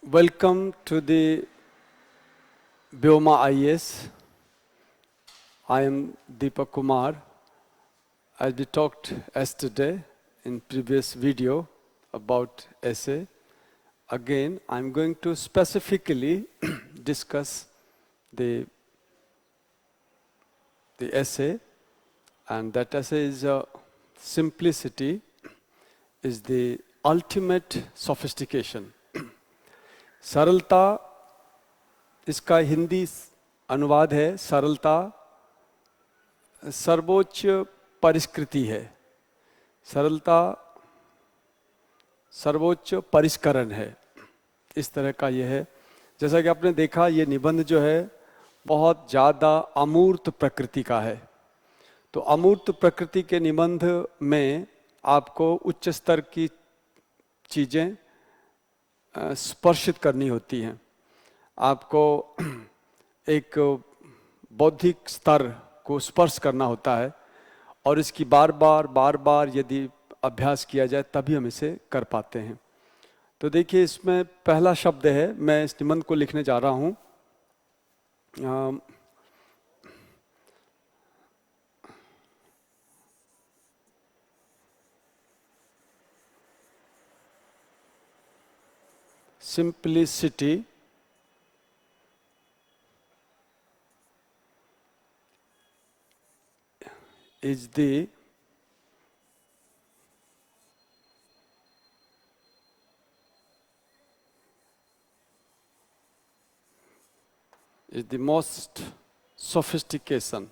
Welcome to the Vyoma IAS. I am Deepak Kumar. As we talked yesterday in previous video about essay, again I'm going to specifically discuss the essay, and that essay is simplicity is the ultimate sophistication. सरलता इसका हिंदी अनुवाद है, सरलता सर्वोच्च परिष्कृति है, सरलता सर्वोच्च परिष्करण है, इस तरह का यह है। जैसा कि आपने देखा, ये निबंध जो है बहुत ज़्यादा अमूर्त प्रकृति का है। तो अमूर्त प्रकृति के निबंध में आपको उच्च स्तर की चीज़ें स्पर्शित करनी होती हैं, आपको एक बौद्धिक स्तर को स्पर्श करना होता है, और इसकी बार बार यदि अभ्यास किया जाए तभी हम इसे कर पाते हैं। तो देखिए, इसमें पहला शब्द है, मैं इस निबंध को लिखने जा रहा हूँ। Simplicity is the most sophistication.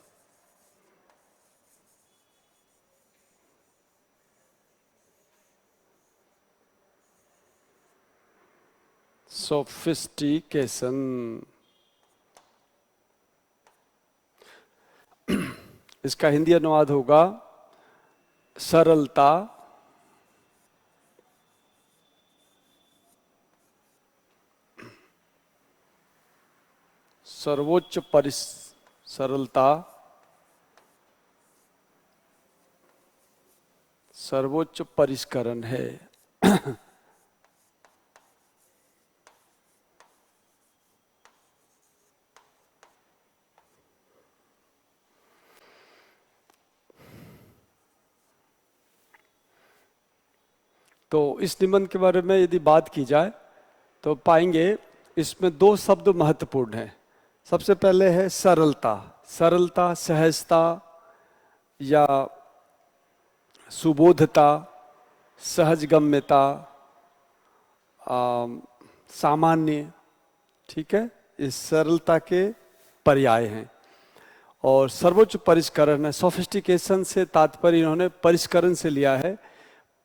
Sophistication. इसका हिंदी अनुवाद होगा सरलता, सर्वोच्च सरलता सर्वोच्च परिष्करण है। तो इस निबंध के बारे में यदि बात की जाए तो पाएंगे इसमें दो शब्द महत्वपूर्ण हैं। सबसे पहले है सरलता। सरलता सहजता या सुबोधता, सहजगम्यता, सामान्य, ठीक है, इस सरलता के पर्याय हैं। और सर्वोच्च परिष्करण है। सोफिस्टिकेशन से तात्पर्य इन्होंने परिष्करण से लिया है।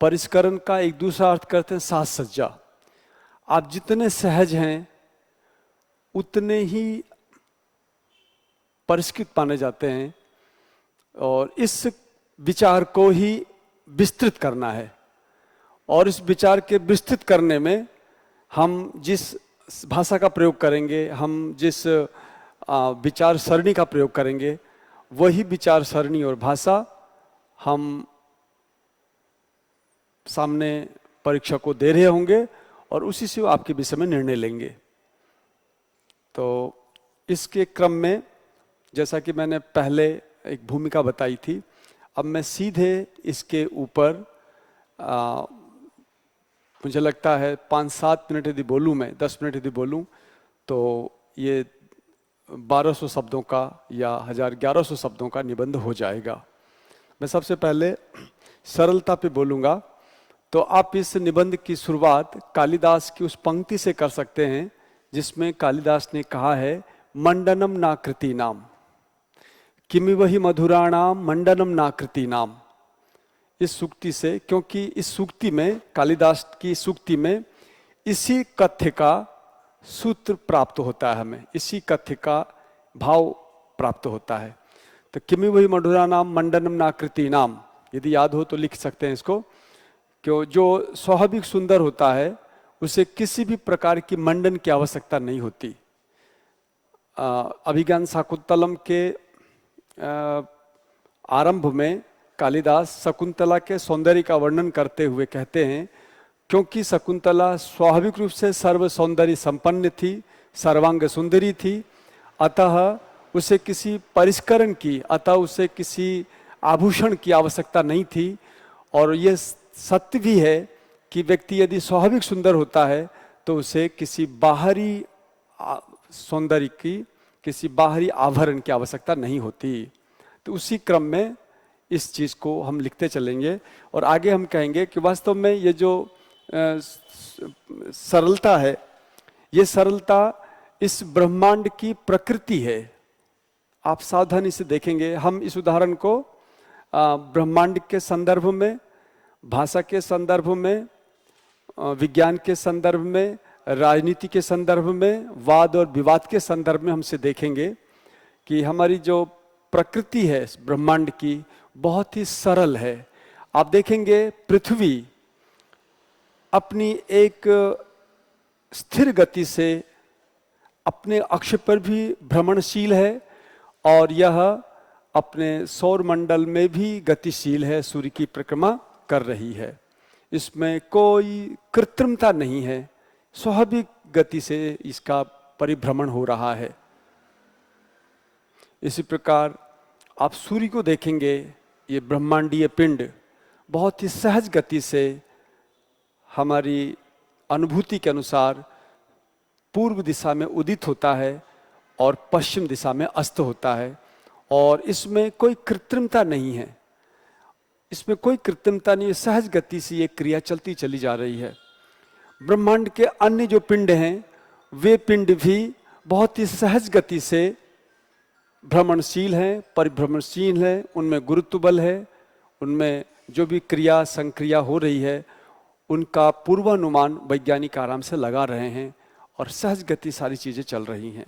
परिष्करण का एक दूसरा अर्थ करते हैं साज सज्जा। आप जितने सहज हैं उतने ही परिष्कृत माने जाते हैं, और इस विचार को ही विस्तृत करना है। और इस विचार के विस्तृत करने में हम जिस भाषा का प्रयोग करेंगे, हम जिस विचार सरणी का प्रयोग करेंगे, वही विचार सरणी और भाषा हम सामने परीक्षा को दे रहे होंगे और उसी से वो आपके विषय में निर्णय लेंगे। तो इसके क्रम में, जैसा कि मैंने पहले एक भूमिका बताई थी, अब मैं सीधे इसके ऊपर मुझे लगता है 5-7 मिनट यदि बोलूँ, मैं 10 मिनट यदि बोलूँ, तो ये 1200 शब्दों का या 1100 शब्दों का निबंध हो जाएगा। मैं सबसे पहले सरलता पे बोलूँगा। तो आप इस निबंध की शुरुआत कालिदास की उस पंक्ति से कर सकते हैं जिसमें कालिदास ने कहा है, मंडनम नाकृति नाम किमिवहि मधुराणाम मंडनम नाकृति नाम। इस सूक्ति से, क्योंकि इस सूक्ति में, कालिदास की सूक्ति में इसी कथ्य का सूत्र प्राप्त होता है, हमें इसी कथ्य का भाव प्राप्त होता है। तो किमिवहि मधुराणाम मंडनम नाकृति नाम, यदि याद हो तो लिख सकते हैं इसको। क्यों, जो स्वाभाविक सुंदर होता है उसे किसी भी प्रकार की मंडन की आवश्यकता नहीं होती। अभिज्ञान शाकुंतलम के आरंभ में कालिदास शकुंतला के सौंदर्य का वर्णन करते हुए कहते हैं, क्योंकि शकुंतला स्वाभाविक रूप से सर्व सौंदर्य संपन्न थी, सर्वांग सुंदरी थी, अतः उसे किसी परिष्करण की, अतः उसे किसी आभूषण की आवश्यकता नहीं थी। और यह सत्य भी है कि व्यक्ति यदि स्वाभाविक सुंदर होता है तो उसे किसी बाहरी सौंदर्य की, किसी बाहरी आभरण की आवश्यकता नहीं होती। तो उसी क्रम में इस चीज़ को हम लिखते चलेंगे और आगे हम कहेंगे कि वास्तव में ये जो सरलता है, ये सरलता इस ब्रह्मांड की प्रकृति है। आप सावधानी से देखेंगे, हम इस उदाहरण को ब्रह्मांड के संदर्भ में, भाषा के संदर्भ में, विज्ञान के संदर्भ में, राजनीति के संदर्भ में, वाद और विवाद के संदर्भ में हमसे देखेंगे कि हमारी जो प्रकृति है ब्रह्मांड की बहुत ही सरल है। आप देखेंगे पृथ्वी अपनी एक स्थिर गति से अपने अक्ष पर भी भ्रमणशील है और यह अपने सौर मंडल में भी गतिशील है, सूर्य की परिक्रमा कर रही है। इसमें कोई कृत्रिमता नहीं है, स्वाभाविक गति से इसका परिभ्रमण हो रहा है। इसी प्रकार आप सूर्य को देखेंगे, ये ब्रह्मांडीय पिंड बहुत ही सहज गति से हमारी अनुभूति के अनुसार पूर्व दिशा में उदित होता है और पश्चिम दिशा में अस्त होता है, और इसमें कोई कृत्रिमता नहीं है, इसमें कोई कृत्रिमता नहीं है, सहज गति से ये क्रिया चलती चली जा रही है। ब्रह्मांड के अन्य जो पिंड हैं वे पिंड भी बहुत ही सहज गति से भ्रमणशील हैं, परिभ्रमणशील हैं, उनमें गुरुत्व बल है, उनमें जो भी क्रिया संक्रिया हो रही है उनका पूर्वानुमान वैज्ञानिक आराम से लगा रहे हैं और सहज गति सारी चीज़ें चल रही हैं।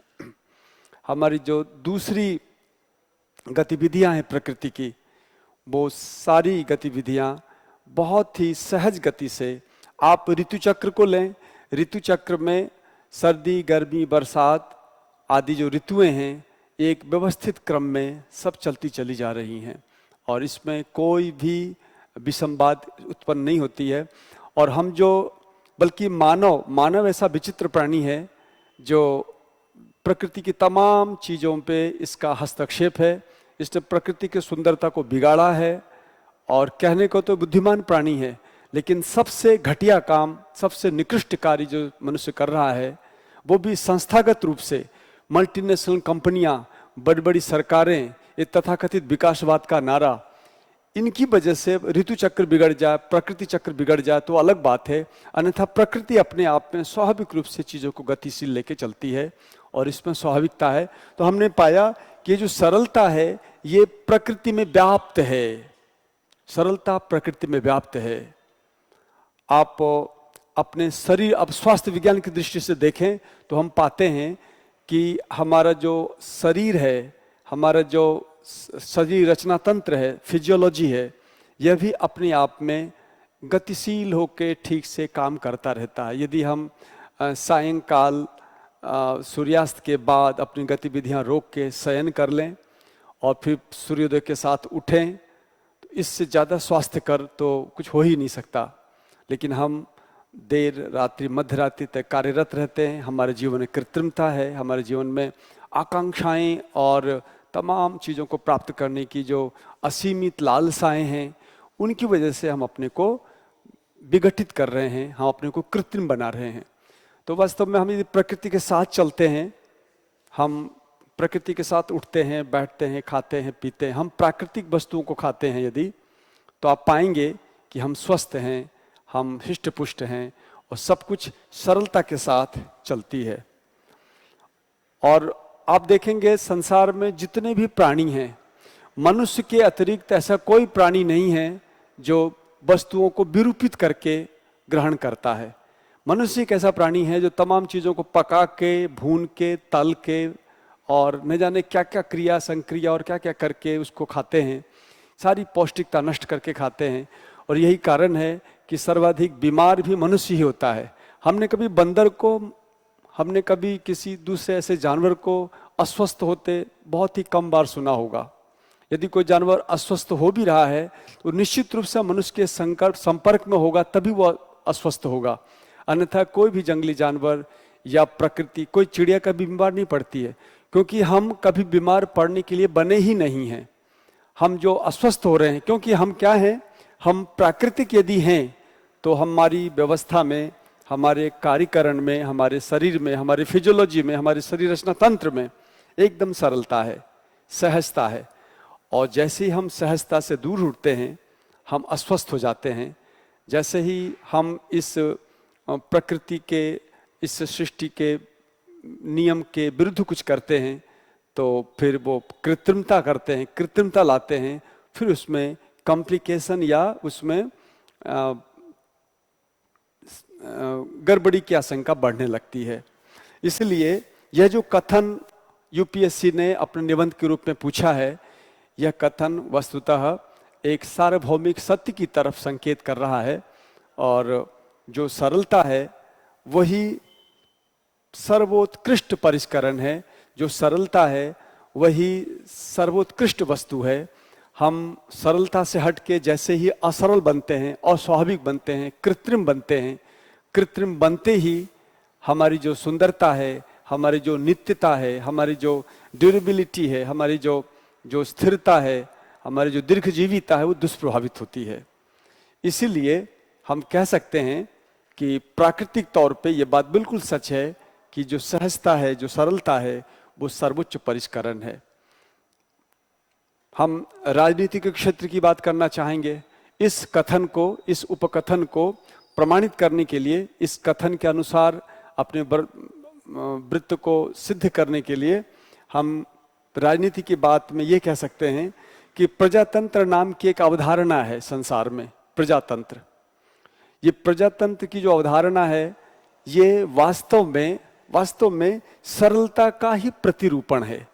हमारी जो दूसरी गतिविधियां हैं प्रकृति की, वो सारी गतिविधियां बहुत ही सहज गति से, आप ऋतु चक्र को लें, ऋतु चक्र में सर्दी, गर्मी, बरसात आदि जो ऋतुएं हैं एक व्यवस्थित क्रम में सब चलती चली जा रही हैं और इसमें कोई भी विसंवाद उत्पन्न नहीं होती है। और हम जो, बल्कि मानव ऐसा विचित्र प्राणी है जो प्रकृति की तमाम चीज़ों पे इसका हस्तक्षेप है, इसने प्रकृति की सुंदरता को बिगाड़ा है और कहने को तो बुद्धिमान प्राणी है, लेकिन सबसे घटिया काम, सबसे निकृष्ट कार्य जो मनुष्य कर रहा है वो भी संस्थागत रूप से मल्टीनेशनल कंपनियां, बड़ी बड़ी सरकारें, ये तथाकथित विकासवाद का नारा, इनकी वजह से ऋतु चक्र बिगड़ जाए, प्रकृति चक्र बिगड़ जाए तो अलग बात है, अन्यथा प्रकृति अपने आप में स्वाभाविक रूप से चीज़ों को गतिशील लेके चलती है और इसमें स्वाभाविकता है। तो हमने पाया कि ये जो सरलता है ये प्रकृति में व्याप्त है, सरलता प्रकृति में व्याप्त है। आप अपने शरीर, अब स्वास्थ्य विज्ञान की दृष्टि से देखें तो हम पाते हैं कि हमारा जो शरीर है, हमारा जो शरीर रचना तंत्र है, फिजियोलॉजी है, यह भी अपने आप में गतिशील होकर ठीक से काम करता रहता है। यदि हम सायंकाल सूर्यास्त के बाद अपनी गतिविधियां रोक के शयन कर लें और फिर सूर्योदय के साथ उठें तो इससे ज़्यादा स्वास्थ्यकर तो कुछ हो ही नहीं सकता। लेकिन हम देर रात्रि, मध्य रात्रि तक कार्यरत रहते हैं, हमारे जीवन में कृत्रिमता है, हमारे जीवन में आकांक्षाएं और तमाम चीज़ों को प्राप्त करने की जो असीमित लालसाएं हैं, उनकी वजह से हम अपने को विघटित कर रहे हैं, हम अपने को कृत्रिम बना रहे हैं। तो वास्तव में हम यदि प्रकृति के साथ चलते हैं, हम प्रकृति के साथ उठते हैं, बैठते हैं, खाते हैं, पीते हैं, हम प्राकृतिक वस्तुओं को खाते हैं यदि, तो आप पाएंगे कि हम स्वस्थ हैं, हम हृष्ट पुष्ट हैं और सब कुछ सरलता के साथ चलती है। और आप देखेंगे संसार में जितने भी प्राणी हैं, मनुष्य के अतिरिक्त ऐसा कोई प्राणी नहीं है जो वस्तुओं को विरूपित करके ग्रहण करता है। मनुष्य एक ऐसा प्राणी है जो तमाम चीज़ों को पका के, भून के, तल के और न जाने क्या क्या क्रिया संक्रिया और क्या क्या करके उसको खाते हैं, सारी पौष्टिकता नष्ट करके खाते हैं। और यही कारण है कि सर्वाधिक बीमार भी मनुष्य ही होता है। हमने कभी बंदर को, हमने कभी किसी दूसरे ऐसे जानवर को अस्वस्थ होते बहुत ही कम बार सुना होगा। यदि कोई जानवर अस्वस्थ हो भी रहा है तो निश्चित रूप से मनुष्य के संपर्क में होगा तभी वो अस्वस्थ होगा। अन्यथा कोई भी जंगली जानवर या प्रकृति, कोई चिड़िया कभी बीमार नहीं पड़ती है, क्योंकि हम कभी बीमार पड़ने के लिए बने ही नहीं हैं। हम जो अस्वस्थ हो रहे हैं, क्योंकि हम क्या हैं, हम प्राकृतिक यदि हैं तो हमारी व्यवस्था में, हमारे कार्यकरण में, हमारे शरीर में, हमारे फिजियोलॉजी में, हमारे शरीर रचना तंत्र में एकदम सरलता है, सहजता है। और जैसे ही हम सहजता से दूर उठते हैं हम अस्वस्थ हो जाते हैं। जैसे ही हम इस प्रकृति के, इस सृष्टि के नियम के विरुद्ध कुछ करते हैं तो फिर वो कृत्रिमता करते हैं, कृत्रिमता लाते हैं, फिर उसमें कॉम्प्लिकेशन या उसमें गड़बड़ी की आशंका बढ़ने लगती है। इसलिए यह जो कथन यूपीएससी ने अपने निबंध के रूप में पूछा है, यह कथन वस्तुतः एक सार्वभौमिक सत्य की तरफ संकेत कर रहा है। और जो सरलता है वही सर्वोत्कृष्ट परिष्करण है, जो सरलता है वही सर्वोत्कृष्ट वस्तु है। हम सरलता से हटके जैसे ही असरल बनते हैं, अस्वाभाविक बनते हैं, कृत्रिम बनते हैं, कृत्रिम बनते ही हमारी जो सुंदरता है, हमारी जो नित्यता है, हमारी जो ड्यूरेबिलिटी है, हमारी जो स्थिरता है, हमारी जो दीर्घजीविता है, वो दुष्प्रभावित होती है। इसीलिए हम कह सकते हैं कि प्राकृतिक तौर पे ये बात बिल्कुल सच है कि जो सहजता है, जो सरलता है, वो सर्वोच्च परिष्करण है। हम राजनीति के क्षेत्र की बात करना चाहेंगे। इस कथन को, इस उपकथन को प्रमाणित करने के लिए, इस कथन के अनुसार अपने वृत्त को सिद्ध करने के लिए हम राजनीति की बात में ये कह सकते हैं कि प्रजातंत्र नाम की एक अवधारणा है संसार में। प्रजातंत्र, ये प्रजातंत्र की जो अवधारणा है, ये वास्तव में सरलता का ही प्रतिरूपण है,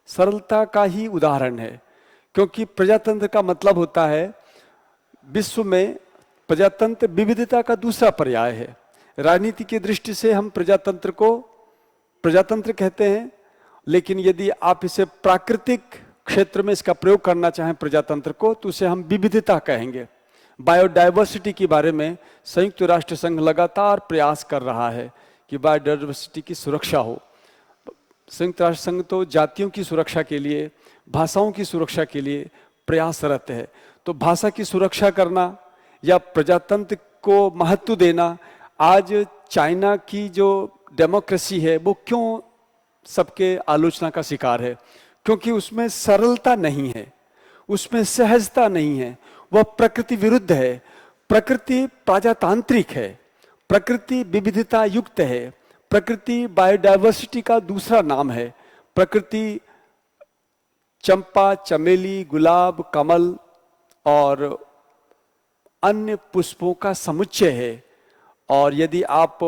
सरलता का ही उदाहरण है। क्योंकि प्रजातंत्र का मतलब होता है, विश्व में प्रजातंत्र विविधता का दूसरा पर्याय है। राजनीति की दृष्टि से हम प्रजातंत्र को प्रजातंत्र कहते हैं, लेकिन यदि आप इसे प्राकृतिक क्षेत्र में इसका प्रयोग करना चाहें प्रजातंत्र को, तो उसे हम विविधता कहेंगे। बायोडायवर्सिटी के बारे में संयुक्त राष्ट्र संघ लगातार प्रयास कर रहा है कि बायोडायवर्सिटी की सुरक्षा हो। संयुक्त राष्ट्र संघ तो जातियों की सुरक्षा के लिए, भाषाओं की सुरक्षा के लिए प्रयासरत है। तो भाषा की सुरक्षा करना या प्रजातंत्र को महत्व देना, आज चाइना की जो डेमोक्रेसी है वो क्यों सबके आलोचना का शिकार है? क्योंकि उसमें सरलता नहीं है, उसमें सहजता नहीं है, वह प्रकृति विरुद्ध है। प्रकृति प्रजातांत्रिक है, प्रकृति विविधता युक्त है, प्रकृति बायोडायवर्सिटी का दूसरा नाम है। प्रकृति चंपा, चमेली, गुलाब, कमल और अन्य पुष्पों का समुच्चय है। और यदि आप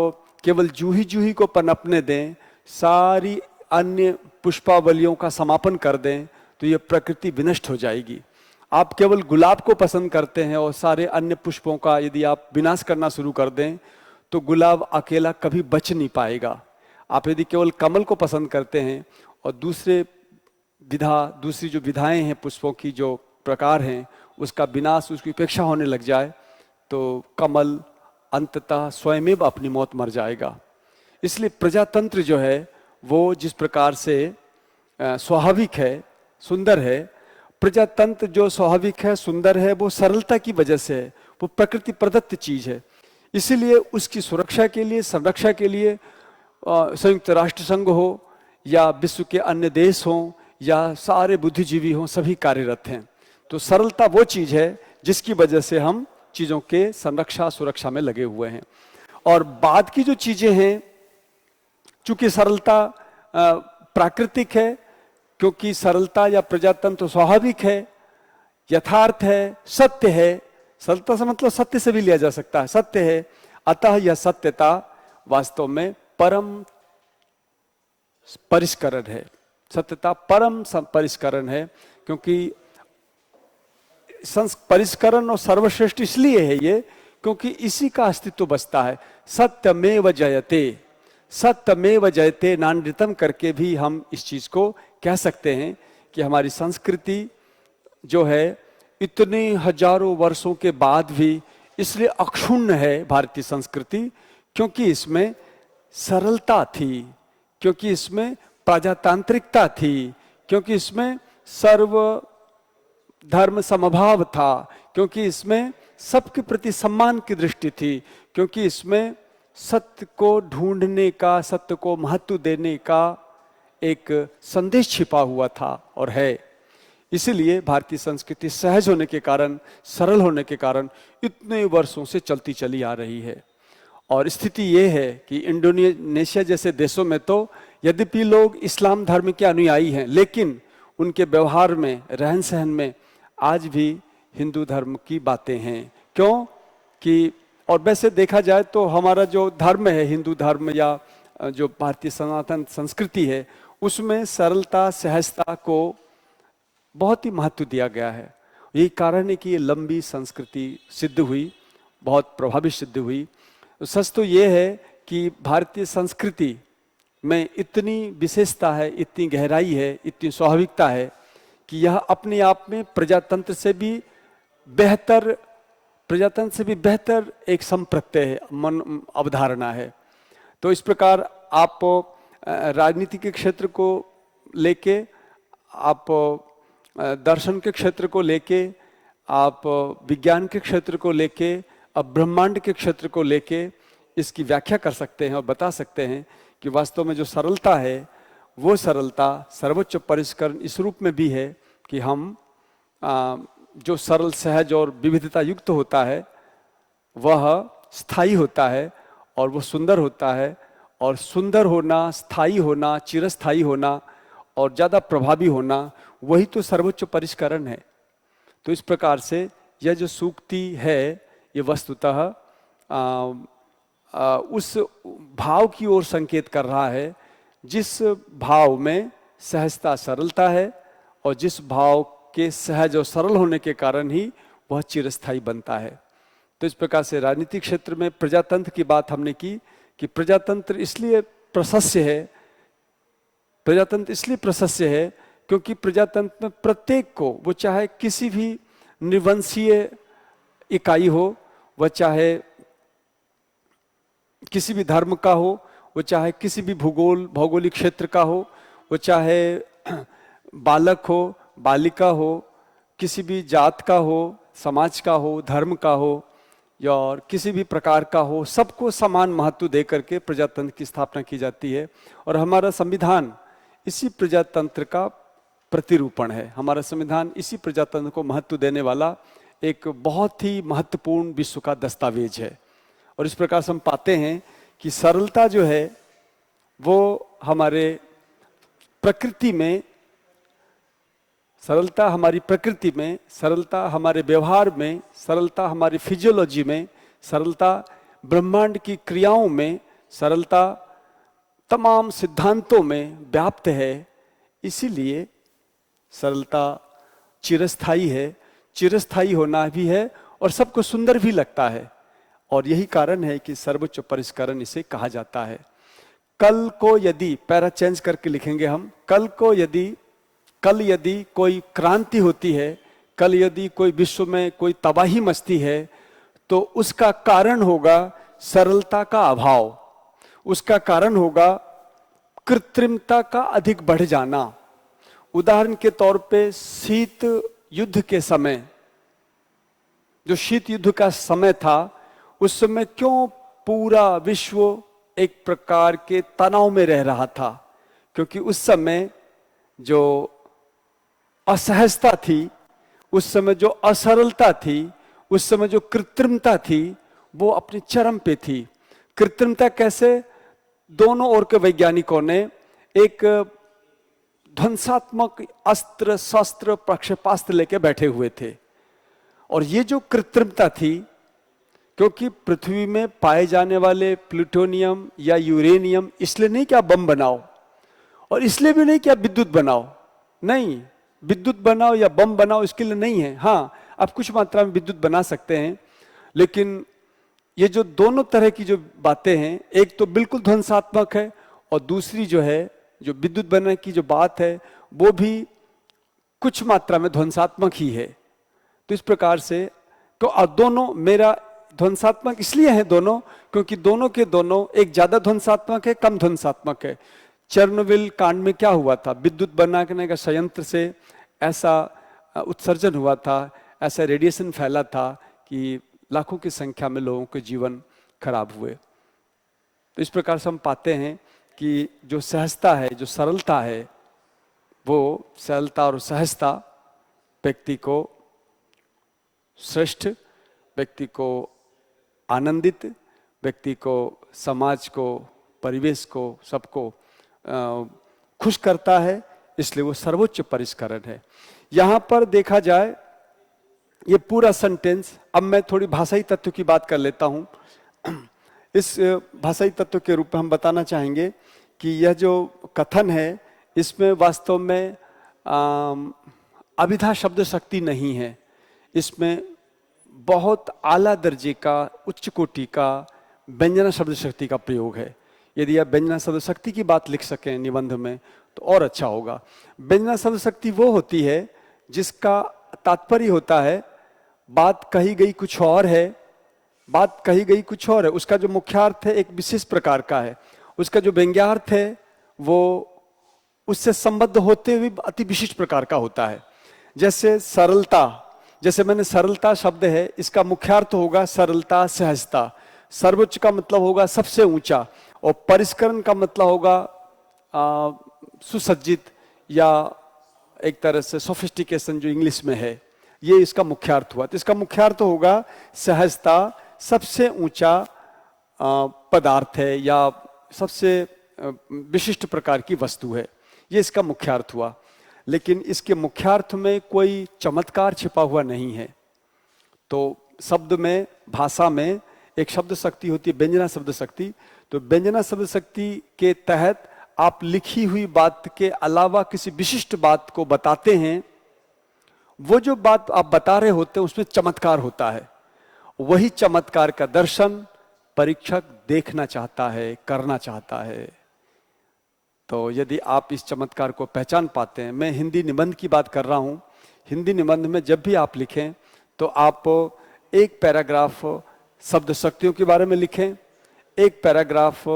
केवल जूही जूही को पनपने दें, सारी अन्य पुष्पावलियों का समापन कर दें, तो यह प्रकृति विनष्ट हो जाएगी। आप केवल गुलाब को पसंद करते हैं और सारे अन्य पुष्पों का यदि आप विनाश करना शुरू कर दें, तो गुलाब अकेला कभी बच नहीं पाएगा। आप यदि केवल कमल को पसंद करते हैं और दूसरी जो विधाएं हैं पुष्पों की, जो प्रकार हैं, उसका विनाश, उसकी उपेक्षा होने लग जाए, तो कमल अंततः स्वयं अपनी मौत मर जाएगा। इसलिए प्रजातंत्र जो है वो जिस प्रकार से स्वाभाविक है, सुंदर है, प्रजातंत्र जो स्वाभाविक है, सुंदर है, वो सरलता की वजह से है, वो प्रकृति प्रदत्त चीज है। इसीलिए उसकी सुरक्षा के लिए, संरक्षा के लिए संयुक्त राष्ट्र संघ हो या विश्व के अन्य देश हों या सारे बुद्धिजीवी हों, सभी कार्यरत हैं। तो सरलता वो चीज है जिसकी वजह से हम चीजों के संरक्षा सुरक्षा में लगे हुए हैं। और बाद की जो चीजें हैं, चूंकि सरलता प्राकृतिक है, क्योंकि सरलता या प्रजातंत्र स्वाभाविक है, यथार्थ है, सत्य है। सरलता से मतलब सत्य से भी लिया जा सकता है, सत्य है। अतः यह सत्यता वास्तव में परम परिष्करण है। सत्यता परम परिष्करण है, क्योंकि परिष्करण और सर्वश्रेष्ठ इसलिए है ये, क्योंकि इसी का अस्तित्व बचता है। सत्यमेव जयते, सत्यमेव जयते नानृतम करके भी हम इस चीज को कह सकते हैं कि हमारी संस्कृति जो है, इतने हजारों वर्षों के बाद भी इसलिए अक्षुण्ण है भारतीय संस्कृति, क्योंकि इसमें सरलता थी, क्योंकि इसमें प्रजातांत्रिकता थी, क्योंकि इसमें सर्व धर्म समभाव था, क्योंकि इसमें सबके प्रति सम्मान की दृष्टि थी, क्योंकि इसमें सत्य को ढूंढने का, सत्य को महत्व देने का एक संदेश छिपा हुआ था और है। इसीलिए भारतीय संस्कृति सहज होने के कारण, सरल होने के कारण इतने वर्षों से चलती चली आ रही है। और स्थिति ये है कि इंडोनेशिया जैसे देशों में तो यद्यपि लोग इस्लाम धर्म के अनुयायी हैं, लेकिन उनके व्यवहार में, रहन सहन में आज भी हिंदू धर्म की बातें हैं। क्यों कि, और वैसे देखा जाए तो हमारा जो धर्म है, हिंदू धर्म या जो भारतीय सनातन संस्कृति है, उसमें सरलता, सहजता को बहुत ही महत्व दिया गया है। यही कारण है कि ये लंबी संस्कृति सिद्ध हुई, बहुत प्रभावी सिद्ध हुई। सच तो ये है कि भारतीय संस्कृति में इतनी विशेषता है, इतनी गहराई है, इतनी स्वाभाविकता है कि यह अपने आप में प्रजातंत्र से भी बेहतर एक संप्रत्यय है, मन अवधारणा है। तो इस प्रकार आप राजनीति के क्षेत्र को लेके, आप दर्शन के क्षेत्र को लेके, आप विज्ञान के क्षेत्र को लेके, अब ब्रह्मांड के क्षेत्र को लेके इसकी व्याख्या कर सकते हैं और बता सकते हैं कि वास्तव में जो सरलता है, वो सरलता सर्वोच्च परिष्करण इस रूप में भी है कि हम जो सरल, सहज और विविधता युक्त होता है वह स्थायी होता है और वो सुंदर होता है। और सुंदर होना, स्थायी होना, चिरस्थायी होना और ज़्यादा प्रभावी होना, वही तो सर्वोच्च परिष्करण है। तो इस प्रकार से यह जो सूक्ति है, ये वस्तुतः उस भाव की ओर संकेत कर रहा है जिस भाव में सहजता, सरलता है, और जिस भाव के सहज और सरल होने के कारण ही वह चिरस्थायी बनता है। तो इस प्रकार से राजनीतिक क्षेत्र में प्रजातंत्र की बात हमने की कि प्रजातंत्र इसलिए प्रशस्य है, प्रजातंत्र इसलिए प्रशस्य है क्योंकि प्रजातंत्र में प्रत्येक को, वो चाहे किसी भी निर्वंशीय इकाई हो, वह चाहे किसी भी धर्म का हो, वो चाहे किसी भी भौगोलिक क्षेत्र का हो, वो चाहे बालक हो, बालिका हो, किसी भी जात का हो, समाज का हो, धर्म का हो, या और किसी भी प्रकार का हो, सबको समान महत्व दे करके प्रजातंत्र की स्थापना की जाती है। और हमारा संविधान इसी प्रजातंत्र का प्रतिरूपण है। हमारा संविधान इसी प्रजातंत्र को महत्व देने वाला एक बहुत ही महत्वपूर्ण विश्व का दस्तावेज है। और इस प्रकार से हम पाते हैं कि सरलता जो है वो हमारे प्रकृति में, सरलता हमारी प्रकृति में, सरलता हमारे व्यवहार में, सरलता हमारी फिजियोलॉजी में, सरलता ब्रह्मांड की क्रियाओं में, सरलता तमाम सिद्धांतों में व्याप्त है। इसीलिए सरलता चिरस्थायी है, चिरस्थायी होना भी है और सबको सुंदर भी लगता है। और यही कारण है कि सर्वोच्च परिष्करण इसे कहा जाता है। कल को यदि, पैरा चेंज करके लिखेंगे हम, कल यदि कोई क्रांति होती है, कल यदि कोई विश्व में कोई तबाही मचती है, तो उसका कारण होगा सरलता का अभाव, उसका कारण होगा कृत्रिमता का अधिक बढ़ जाना। उदाहरण के तौर पे शीत युद्ध के समय, जो शीत युद्ध का समय था, उस समय क्यों पूरा विश्व एक प्रकार के तनाव में रह रहा था? क्योंकि उस समय जो असहजता थी, उस समय जो असरलता थी, उस समय जो कृत्रिमता थी, वो अपने चरम पे थी। कृत्रिमता कैसे? दोनों ओर के वैज्ञानिकों ने एक ध्वंसात्मक अस्त्र शस्त्र प्रक्षेपास्त्र लेके बैठे हुए थे। और ये जो कृत्रिमता थी, क्योंकि पृथ्वी में पाए जाने वाले प्लूटोनियम या यूरेनियम, इसलिए नहीं कि आप बम बनाओ, और इसलिए भी नहीं कि आप विद्युत बनाओ, नहीं, विद्युत बनाओ या बम बनाओ इसके लिए नहीं है। हाँ, आप कुछ मात्रा में विद्युत बना सकते हैं, लेकिन ये जो दोनों तरह की जो बातें हैं, एक तो बिल्कुल ध्वंसात्मक है और दूसरी जो है, जो विद्युत बनाने की जो बात है, वो भी कुछ मात्रा में ध्वंसात्मक ही है। तो इस प्रकार से तो दोनों, मेरा ध्वंसात्मक इसलिए हैं दोनों, क्योंकि दोनों के दोनों, एक ज्यादा ध्वंसात्मक है, कम ध्वंसात्मक है। चेरनोबिल कांड में क्या हुआ था, विद्युत बनाने का संयंत्र से ऐसा उत्सर्जन हुआ था, ऐसा रेडिएशन फैला था कि लाखों की संख्या में लोगों के जीवन खराब हुए। तो इस प्रकार से हम पाते हैं कि जो सहजता है, जो सरलता है, वो सरलता और सहजता व्यक्ति को श्रेष्ठ, व्यक्ति को आनंदित, व्यक्ति को, समाज को, परिवेश को, सबको खुश करता है। इसलिए वो सर्वोच्च परिष्करण है। यहाँ पर देखा जाए ये पूरा सेंटेंस, अब मैं थोड़ी भाषाई तत्व की बात कर लेता हूँ। इस भाषाई तत्व के रूप में हम बताना चाहेंगे कि यह जो कथन है इसमें वास्तव में अभिधा शब्द शक्ति नहीं है, इसमें बहुत आला दर्जे का, उच्च कोटि का व्यंजना शब्द शक्ति का प्रयोग है। यदि आप व्यंजना शब्द शक्ति की बात लिख सकें निबंध में तो और अच्छा होगा। व्यंजना शब्द शक्ति वो होती है जिसका तात्पर्य होता है बात कही गई कुछ और है, बात कही गई कुछ और है, उसका जो मुख्यार्थ है एक विशेष प्रकार का है, उसका जो व्यंग्यार्थ है वो उससे संबद्ध होते हुए अति विशिष्ट प्रकार का होता है। जैसे सरलता, जैसे मैंने सरलता शब्द है, इसका मुख्यार्थ होगा सरलता, सहजता। सर्वोच्च का मतलब होगा सबसे ऊंचा, और परिष्करण का मतलब होगा सुसज्जित या एक तरह से सोफिस्टिकेशन जो इंग्लिश में है, ये इसका मुख्यार्थ हुआ। तो इसका मुख्यार्थ होगा सहजता, सबसे ऊंचा पदार्थ है या सबसे विशिष्ट प्रकार की वस्तु है, ये इसका मुख्यार्थ हुआ। लेकिन इसके मुख्यार्थ में कोई चमत्कार छिपा हुआ नहीं है। तो शब्द में, भाषा में एक शब्द शक्ति होती है व्यंजना शब्द शक्ति। तो व्यंजना शब्द शक्ति के तहत आप लिखी हुई बात के अलावा किसी विशिष्ट बात को बताते हैं, वो जो बात आप बता रहे होते हैं उसमें चमत्कार होता है। वही चमत्कार का दर्शन परीक्षक देखना चाहता है, करना चाहता है। तो यदि आप इस चमत्कार को पहचान पाते हैं, मैं हिंदी निबंध की बात कर रहा हूं, हिंदी निबंध में जब भी आप लिखें तो आप एक पैराग्राफ शब्द शक्तियों के बारे में लिखें, एक पैराग्राफ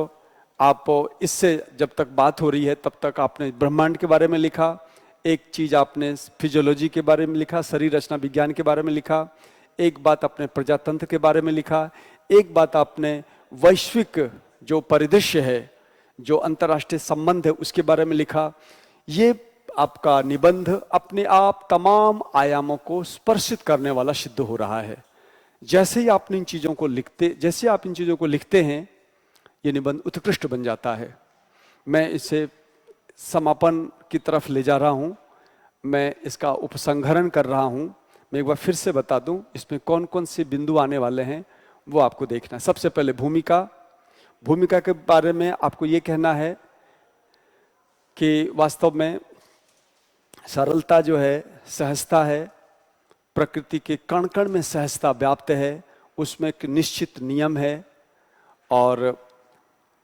आप, इससे जब तक बात हो रही है तब तक आपने ब्रह्मांड के बारे में लिखा, एक चीज आपने फिजियोलॉजी के बारे में लिखा, शरीर रचना विज्ञान के बारे में लिखा, एक बात आपने प्रजातंत्र के बारे में लिखा, एक बात आपने वैश्विक जो परिदृश्य है, जो अंतर्राष्ट्रीय संबंध है उसके बारे में लिखा। ये आपका निबंध अपने आप तमाम आयामों को स्पर्शित करने वाला सिद्ध हो रहा है। जैसे ही आप इन चीजों को लिखते, जैसे आप इन चीजों को लिखते हैं, ये निबंध उत्कृष्ट बन जाता है। मैं इसे समापन की तरफ ले जा रहा हूं, मैं इसका उपसंहरण कर रहा हूं। मैं एक बार फिर से बता दूं इसमें कौन कौन से बिंदु आने वाले हैं, वो आपको देखना है। सबसे पहले भूमिका, भूमिका के बारे में आपको ये कहना है कि वास्तव में सरलता जो है, सहजता है, प्रकृति के कण कण में सहजता व्याप्त है, उसमें एक निश्चित नियम है, और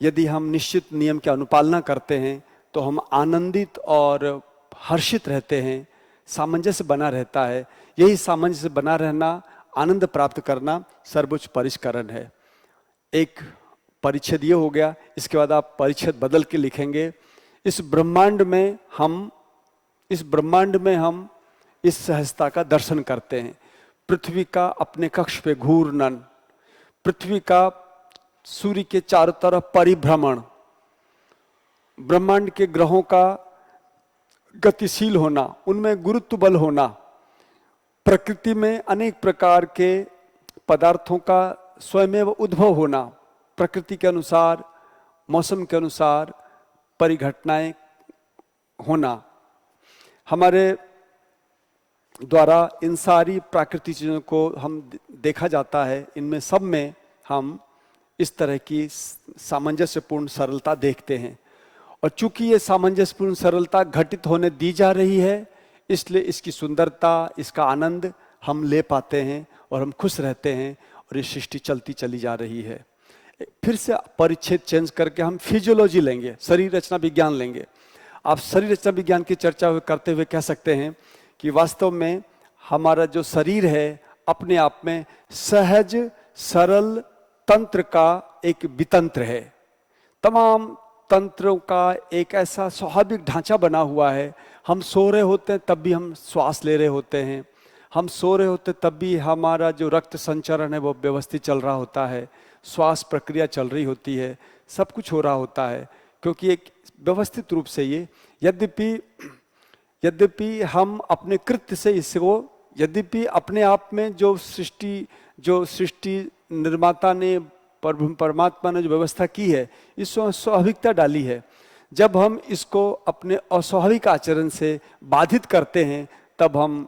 यदि हम निश्चित नियम की अनुपालना करते हैं तो हम आनंदित और हर्षित रहते हैं, सामंजस्य बना रहता है। यही सामंजस्य बना रहना, आनंद प्राप्त करना सर्वोच्च परिष्करण है। एक परिच्छेद ये हो गया, इसके बाद आप परिच्छेद बदल के लिखेंगे, इस ब्रह्मांड में हम इस सहजता का दर्शन करते हैं। पृथ्वी का अपने कक्ष पे घूर्णन, पृथ्वी का सूर्य के चारों तरफ परिभ्रमण, ब्रह्मांड के ग्रहों का गतिशील होना, उनमें गुरुत्व बल होना, प्रकृति में अनेक प्रकार के पदार्थों का स्वयमेव उद्भव होना, प्रकृति के अनुसार, मौसम के अनुसार परिघटनाएं होना, हमारे द्वारा इन सारी प्राकृतिक चीज़ों को हम देखा जाता है। इनमें सब में हम इस तरह की सामंजस्यपूर्ण सरलता देखते हैं, और चूंकि ये सामंजस्यपूर्ण सरलता घटित होने दी जा रही है, इसलिए इसकी सुंदरता, इसका आनंद हम ले पाते हैं और हम खुश रहते हैं, और ये सृष्टि चलती चली जा रही है। फिर से परिच्छेद चेंज करके हम फिजियोलॉजी लेंगे, शरीर रचना विज्ञान लेंगे। आप शरीर रचना विज्ञान की चर्चा करते हुए कह सकते हैं कि वास्तव में हमारा जो शरीर है अपने आप में सहज, सरल तंत्र का एक वितंत्र है। तमाम तंत्रों का एक ऐसा स्वाभाविक ढांचा बना हुआ है। हम सो रहे होते हैं तब भी हम श्वास ले रहे होते हैं, हम सो रहे होते तब भी हमारा जो रक्त संचरण है वो व्यवस्थित चल रहा होता है, श्वास प्रक्रिया चल रही होती है, सब कुछ हो रहा होता है, क्योंकि एक व्यवस्थित रूप से ये यद्यपि हम अपने कृत्य से इसको, यद्यपि अपने आप में जो सृष्टि निर्माता ने, परमात्मा ने जो व्यवस्था की है, इसमें स्वाभाविकता डाली है। जब हम इसको अपने अस्वाभाविक आचरण से बाधित करते हैं तब हम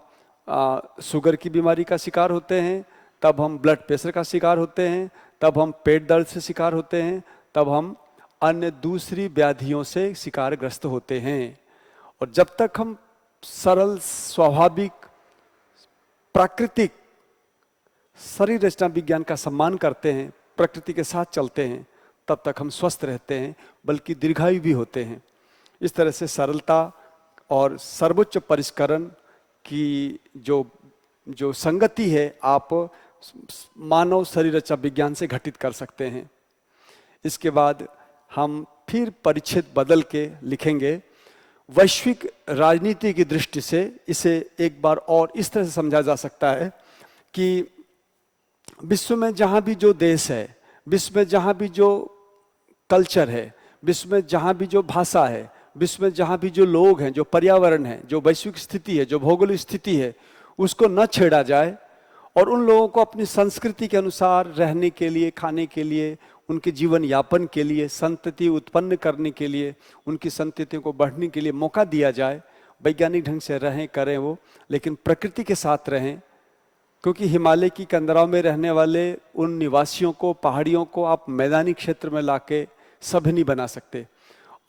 शुगर की बीमारी का शिकार होते हैं, तब हम ब्लड प्रेशर का शिकार होते हैं, तब हम पेट दर्द से शिकार होते हैं, तब हम अन्य दूसरी व्याधियों से शिकारग्रस्त होते हैं। और जब तक हम सरल, स्वाभाविक, प्राकृतिक शरीर रचना विज्ञान का सम्मान करते हैं, प्रकृति के साथ चलते हैं, तब तक हम स्वस्थ रहते हैं, बल्कि दीर्घायु भी होते हैं। इस तरह से सरलता और सर्वोच्च परिष्करण की जो संगति है, आप मानव शरीर रचना विज्ञान से घटित कर सकते हैं। इसके बाद हम फिर परिच्छेद बदल के लिखेंगे। वैश्विक राजनीति की दृष्टि से इसे एक बार और इस तरह से समझा जा सकता है कि विश्व में जहाँ भी जो देश है, विश्व में जहाँ भी जो कल्चर है, विश्व में जहाँ भी जो भाषा है, विश्व में जहाँ भी जो लोग हैं, जो पर्यावरण है, जो वैश्विक स्थिति है, जो भौगोलिक स्थिति है, उसको न छेड़ा जाए और उन लोगों को अपनी संस्कृति के अनुसार रहने के लिए, खाने के लिए, उनके जीवन यापन के लिए, संतति उत्पन्न करने के लिए, उनकी संततियों को बढ़ने के लिए मौका दिया जाए। वैज्ञानिक ढंग से रहें, करें वो, लेकिन प्रकृति के साथ रहें, क्योंकि हिमालय की कंदराओं में रहने वाले उन निवासियों को, पहाड़ियों को आप मैदानी क्षेत्र में लाके सभ्य नहीं बना सकते।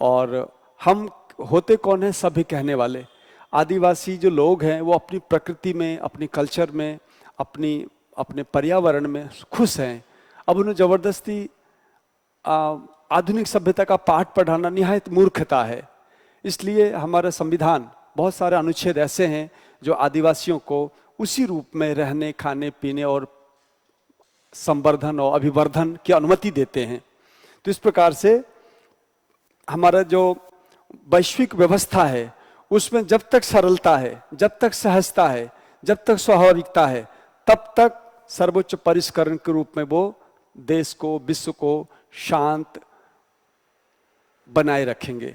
और हम होते कौन हैं? सभ्य कहने वाले। आदिवासी जो लोग हैं वो अपनी प्रकृति में, अपनी कल्चर में, अपने पर्यावरण में खुश हैं। अब उन्हें जबरदस्ती आधुनिक सभ्यता का पाठ पढ़ाना निहायत मूर्खता है। इसलिए हमारा संविधान, बहुत सारे अनुच्छेद ऐसे हैं जो आदिवासियों को उसी रूप में रहने, खाने, पीने और संवर्धन और अभिवर्धन की अनुमति देते हैं। तो इस प्रकार से हमारा जो वैश्विक व्यवस्था है उसमें जब तक सरलता है, जब तक सहजता है, जब तक स्वाभाविकता है, तब तक सर्वोच्च परिष्करण के रूप में वो देश को, विश्व को शांत बनाए रखेंगे।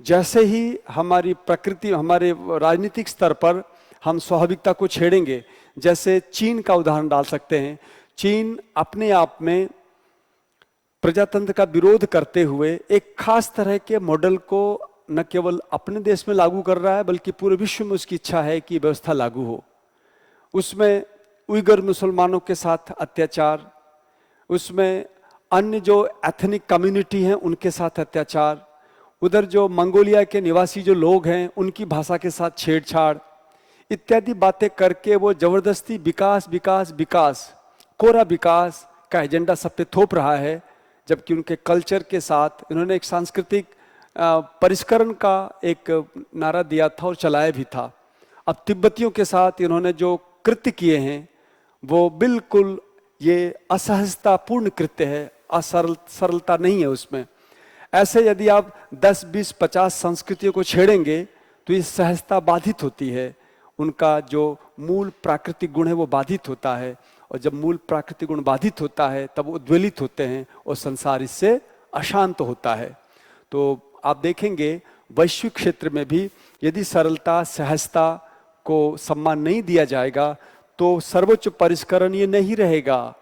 जैसे ही हमारी प्रकृति, हमारे राजनीतिक स्तर पर हम स्वाभाविकता को छेड़ेंगे, जैसे चीन का उदाहरण डाल सकते हैं। चीन अपने आप में प्रजातंत्र का विरोध करते हुए एक खास तरह के मॉडल को न केवल अपने देश में लागू कर रहा है, बल्कि पूरे विश्व में उसकी इच्छा है कि व्यवस्था लागू हो। उसमें उइगर मुसलमानों के साथ अत्याचार, उसमें अन्य जो एथनिक कम्युनिटी हैं उनके साथ अत्याचार, उधर जो मंगोलिया के निवासी जो लोग हैं उनकी भाषा के साथ छेड़छाड़ इत्यादि बातें करके वो जबरदस्ती विकास विकास विकास, कोरा विकास का एजेंडा सब पे थोप रहा है। जबकि उनके कल्चर के साथ इन्होंने एक सांस्कृतिक परिष्करण का एक नारा दिया था और चलाया भी था। अब तिब्बतियों के साथ इन्होंने जो कृत्य किए हैं वो बिल्कुल ये असहजतापूर्ण कृत्य है, सरलता नहीं है उसमें। ऐसे यदि आप 10, 20, 50 संस्कृतियों को छेड़ेंगे तो ये सहजता बाधित होती है, उनका जो मूल प्राकृतिक गुण है वो बाधित होता है। और जब मूल प्राकृतिक गुण बाधित होता है तब वो उद्वेलित होते हैं और संसार इससे अशांत होता है। तो आप देखेंगे वैश्विक क्षेत्र में भी यदि सरलता, सहजता को सम्मान नहीं दिया जाएगा तो सर्वोच्च परिष्करण ये नहीं रहेगा।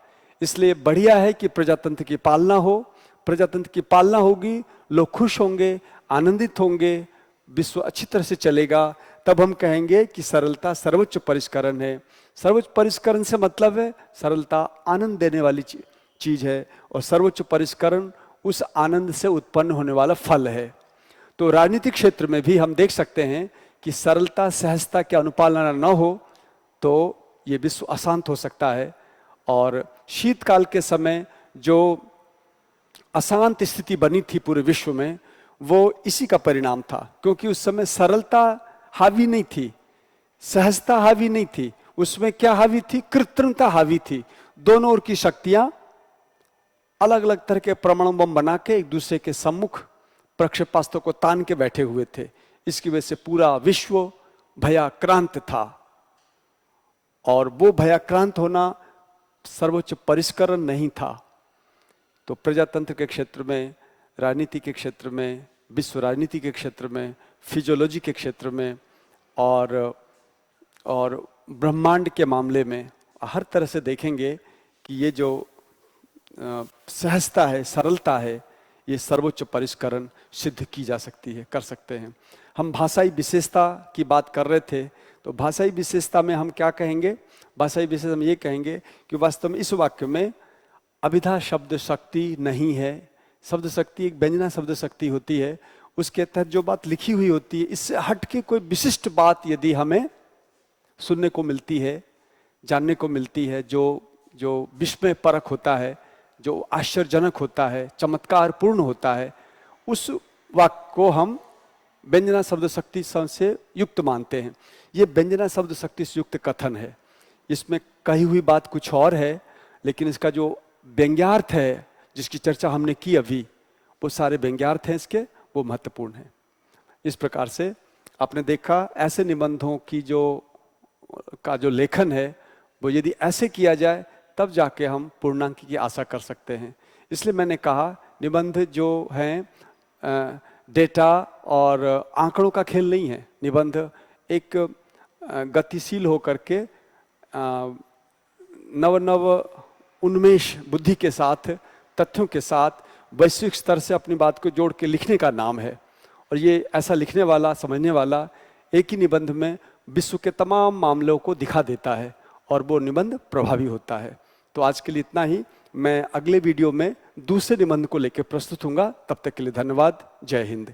इसलिए बढ़िया है कि प्रजातंत्र की पालना हो। प्रजातंत्र की पालना होगी, लोग खुश होंगे, आनंदित होंगे, विश्व अच्छी तरह से चलेगा। तब हम कहेंगे कि सरलता सर्वोच्च परिष्करण है। सर्वोच्च परिष्करण से मतलब है सरलता आनंद देने वाली चीज है और सर्वोच्च परिष्करण उस आनंद से उत्पन्न होने वाला फल है। तो राजनीतिक क्षेत्र में भी हम देख सकते हैं कि सरलता, सहजता की अनुपालना न हो तो ये विश्व अशांत हो सकता है। और शीतकाल के समय जो अशांत स्थिति बनी थी पूरे विश्व में वो इसी का परिणाम था, क्योंकि उस समय सरलता हावी नहीं थी, सहजता हावी नहीं थी, उसमें क्या हावी थी? कृत्रिमता हावी थी। दोनों ओर की शक्तियां अलग अलग तरह के परमाणु बम बना के एक दूसरे के सम्मुख प्रक्षेपास्त्र को तान के बैठे हुए थे। इसकी वजह से पूरा विश्व भयाक्रांत था, और वो भयाक्रांत होना सर्वोच्च परिष्करण नहीं था। तो प्रजातंत्र के क्षेत्र में, राजनीति के क्षेत्र में, विश्व राजनीति के क्षेत्र में, फिजियोलॉजी के क्षेत्र में, और ब्रह्मांड के मामले में हर तरह से देखेंगे कि ये जो सहजता है, सरलता है, ये सर्वोच्च परिष्करण सिद्ध की जा सकती है, कर सकते हैं। हम भाषाई विशेषता की बात कर रहे थे, तो भाषाई विशेषता में हम क्या कहेंगे? भाषाई विशेषता में ये कहेंगे कि वास्तव में इस वाक्य में अभिधा शब्द शक्ति नहीं है। शब्द शक्ति एक व्यंजना शब्द शक्ति होती है, उसके तहत जो बात लिखी हुई होती है, इससे हट के कोई विशिष्ट बात यदि हमें सुनने को मिलती है, जानने को मिलती है, जो विस्मय परक होता है, जो आश्चर्यजनक होता है, चमत्कार पूर्ण होता है, उस वाक्य को हम व्यंजना शब्द शक्ति से युक्त मानते हैं। ये व्यंजना शब्द शक्ति से युक्त कथन है। इसमें कही हुई बात कुछ और है, लेकिन इसका जो व्यंग्यार्थ है, जिसकी चर्चा हमने की अभी, वो सारे व्यंग्यार्थ हैं इसके, वो महत्वपूर्ण है। इस प्रकार से आपने देखा ऐसे निबंधों की जो लेखन है, वो यदि ऐसे किया जाए तब जाके हम पूर्णांक की आशा कर सकते हैं। इसलिए मैंने कहा निबंध जो हैं डेटा और आंकड़ों का खेल नहीं है। निबंध एक गतिशील होकर के नव नव उन्मेष बुद्धि के साथ, तथ्यों के साथ वैश्विक स्तर से अपनी बात को जोड़ के लिखने का नाम है। और ये ऐसा लिखने वाला, समझने वाला एक ही निबंध में विश्व के तमाम मामलों को दिखा देता है, और वो निबंध प्रभावी होता है। तो आज के लिए इतना ही। मैं अगले वीडियो में दूसरे निबंध को लेकर प्रस्तुत होऊंगा। तब तक के लिए धन्यवाद। जय हिंद।